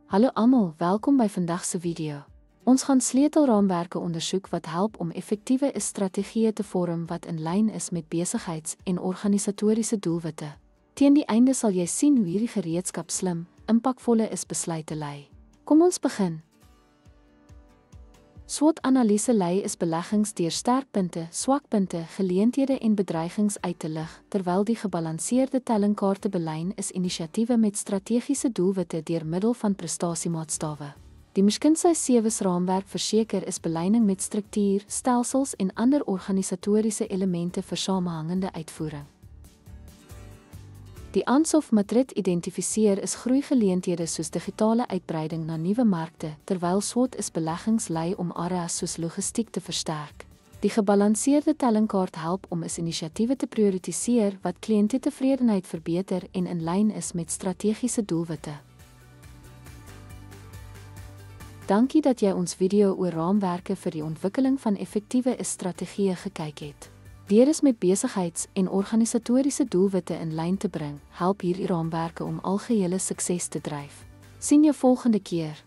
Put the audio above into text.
Hallo almal, welkom by vandag se video. Ons gaan sleutelraamwerke ondersoek wat help om effektiewe strategieë te vorm wat in lyn is met besigheids- en organisatoriese doelwitte. Teen die einde sal jy sien hoe hierdie gereedskap slim, impakvolle besluite lei. Kom ons begin. SWOT-analise lei beleggings deur sterkpunte, swakpunte, geleenthede en bedreigings uit te lig, terwyl die gebalanseerde tellingkaarte belyn inisiatiewe met strategiese doelwitte deur middel van prestasiemaatstawe. Die McKinsey 7-raamwerk verseker belyning met struktuur, stelsels en ander organisatoriese elemente vir samehangende uitvoering. Die Ansoff-matriet identifiseer groeigeleenthede soos digitale uitbreiding na nuwe markte, terwyl SWOT beleggings lei om areas soos logistiek te versterk. Die gebalanseerde tellingkaart help om inisiatiewe te prioritiseer wat kliëntetevredenheid verbeter en in lyn met strategiese doelwitte. Dankie dat jy ons video oor raamwerke vir die ontwikkeling van effektiewe strategieë gekyk het. Deur met besigheids- en organisatoriese doelwitte in lyn te bring, help hierdie raamwerke om algehele sukses te dryf. Sien jou volgende keer.